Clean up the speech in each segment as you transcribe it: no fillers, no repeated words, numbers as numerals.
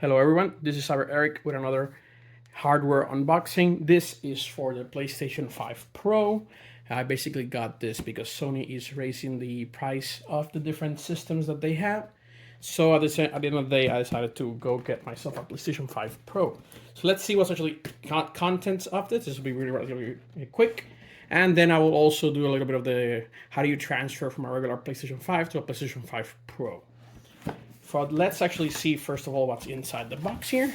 Hello everyone, this is Cyber Eric with another hardware unboxing. This is for the PlayStation 5 Pro. I basically got this because Sony is raising the price of the different systems that they have. So at the end of the day, I decided to go get myself a PlayStation 5 Pro. So let's see what's actually contents of this. This will be really relatively quick. And then I will also do a little bit of the how do you transfer from a regular PlayStation 5 to a PlayStation 5 Pro. Let's actually see first of all what's inside the box here.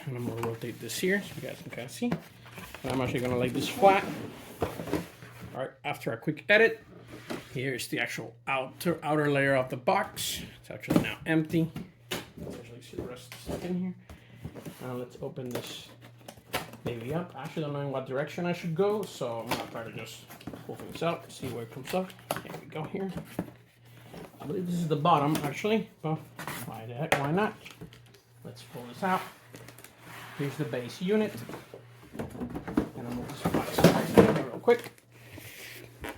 And I'm gonna rotate this here so you guys can kind of see. And I'm actually gonna lay this flat. All right, after a quick edit, here's the actual outer layer of the box. It's actually now empty. Let's actually see the rest of the stuff in here. Now let's open this baby up. I actually don't know in what direction I should go, so I'm gonna try to just pull things out, see where it comes up. There we go here. I believe this is the bottom, actually. Well, why the heck, why not? Let's pull this out. Here's the base unit. And I'll move this box real quick.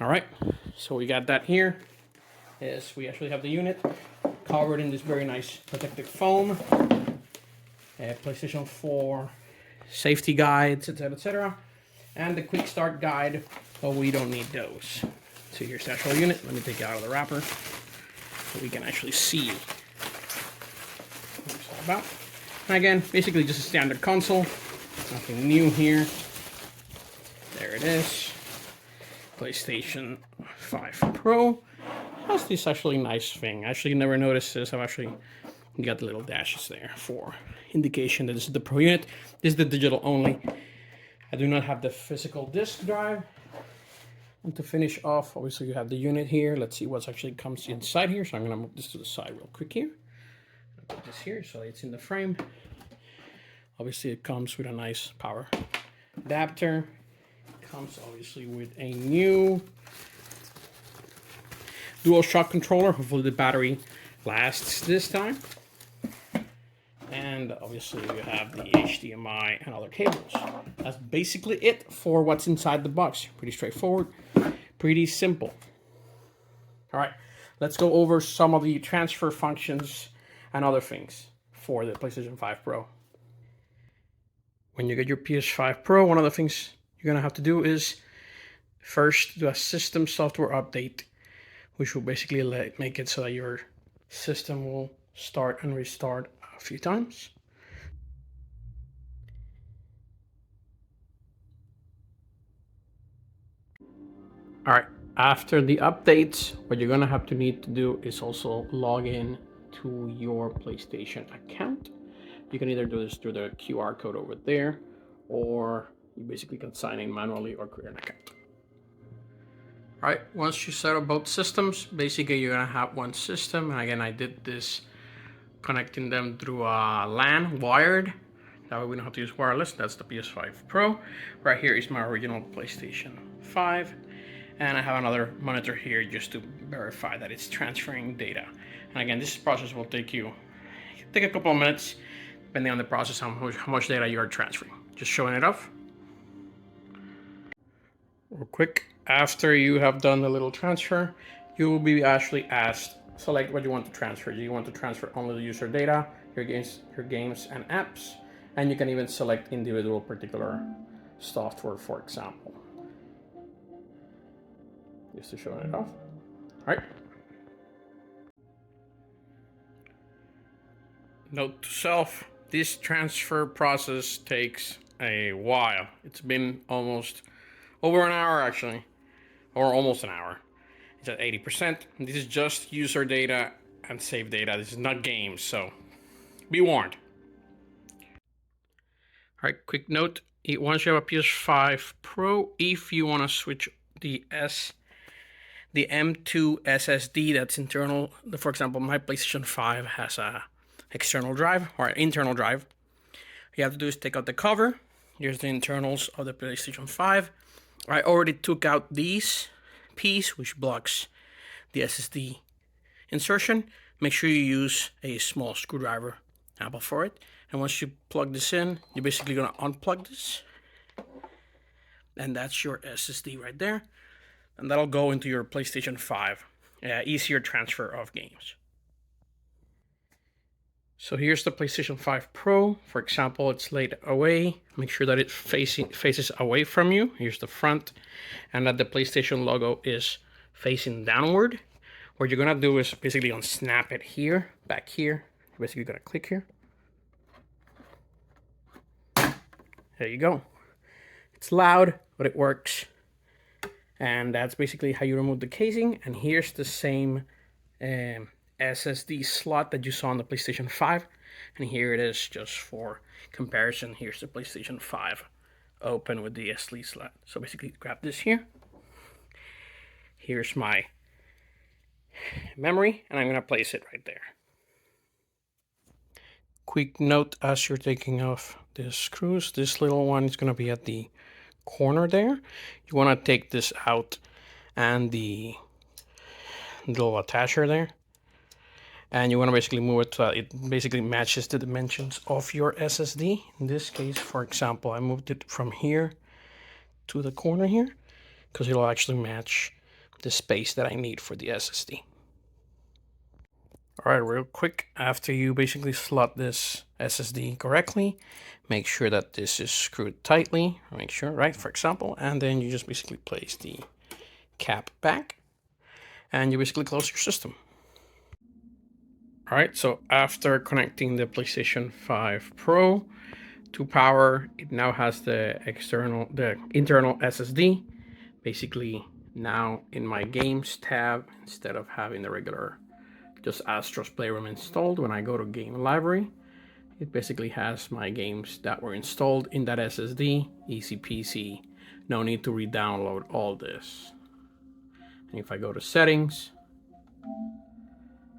All right, so we got that here. Yes, we actually have the unit covered in this very nice protective foam. PlayStation 4 safety guides, etc., etc. And the quick start guide, but we don't need those. So here's the actual unit. Let me take it out of the wrapper so we can actually see what it's all about. And again, basically just a standard console. Nothing new here. There it is. PlayStation 5 Pro. Has this actually nice thing. I actually never noticed this. I've actually got the little dashes there for indication that this is the Pro unit. This is the digital only. I do not have the physical disk drive. And to finish off, obviously you have the unit here. Let's see what actually comes inside here. So I'm gonna move this to the side real quick here. I'll put this here so it's in the frame. Obviously it comes with a nice power adapter. It comes obviously with a new DualShock controller. Hopefully the battery lasts this time. And obviously you have the HDMI and other cables. That's basically it for what's inside the box. Pretty straightforward, pretty simple. All right, let's go over some of the transfer functions and other things for the PlayStation 5 Pro. When you get your PS5 Pro, one of the things you're gonna have to do is first do a system software update, which will basically make it so that your system will start and restart a few times. All right, after the updates, what you're gonna have to need to do is also log in to your PlayStation account. You can either do this through the QR code over there, or you basically can sign in manually or create an account. All right, once you set up both systems, basically you're gonna have one system. And again, I did this connecting them through a LAN wired. That way we don't have to use wireless. That's the PS5 Pro. Right here is my original PlayStation 5. And I have another monitor here just to verify that it's transferring data. And again, this process will take a couple of minutes, depending on the process, how much data you are transferring. Just showing it off. Real quick, after you have done the little transfer, you will be actually asked, select what you want to transfer. Do you want to transfer only the user data, your games and apps? And you can even select individual particular software, for example. Just to show it off. All right. Note to self, this transfer process takes a while. It's been almost over an hour actually, or almost an hour. It's at 80%. This is just user data and save data. This is not games, so be warned. All right, quick note. Once you have a PS5 Pro, if you want to switch the M.2 SSD that's internal, for example, my PlayStation 5 has a external drive or an internal drive. All you have to do is take out the cover. Here's the internals of the PlayStation 5. I already took out this piece, which blocks the SSD insertion. Make sure you use a small screwdriver handle for it. And once you plug this in, you're basically gonna unplug this. And that's your SSD right there. And that'll go into your PlayStation 5. Easier transfer of games. So here's the PlayStation 5 Pro. For example, it's laid away. Make sure that it faces away from you. Here's the front, and that the PlayStation logo is facing downward. What you're gonna do is basically unsnap it here, back here. You're basically gonna click here. There you go. It's loud, but it works. And that's basically how you remove the casing. And here's the same SSD slot that you saw on the PlayStation 5. And here it is just for comparison. Here's the PlayStation 5 open with the SD slot. So basically grab this here. Here's my memory, and I'm gonna place it right there. Quick note as you're taking off the screws, this little one is gonna be at the corner there. You wanna take this out and the little attacher there. And you want to basically move it so that it basically matches the dimensions of your SSD. In this case, for example, I moved it from here to the corner here because it'll actually match the space that I need for the SSD. All right, real quick, after you basically slot this SSD correctly, make sure that this is screwed tightly, make sure, right, for example, and then you just basically place the cap back and you basically close your system. All right, so after connecting the PlayStation 5 Pro to power, it now has the internal SSD. Basically, now in my games tab, instead of having the regular just Astro's Playroom installed, when I go to game library, it basically has my games that were installed in that SSD. Easy peasy, no need to re-download all this. And if I go to settings,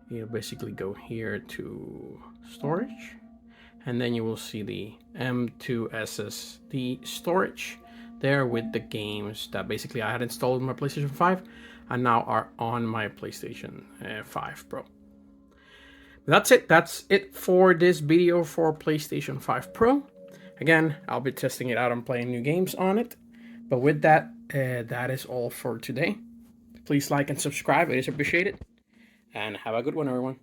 you basically go here to storage, and then you will see the M.2 SSD storage there with the games that basically I had installed in my PlayStation 5 and now are on my PlayStation 5 Pro. That's it for this video for PlayStation 5 Pro. Again, I'll be testing it out and playing new games on it. But with that, that is all for today. Please like and subscribe, it is appreciated. And have a good one, everyone.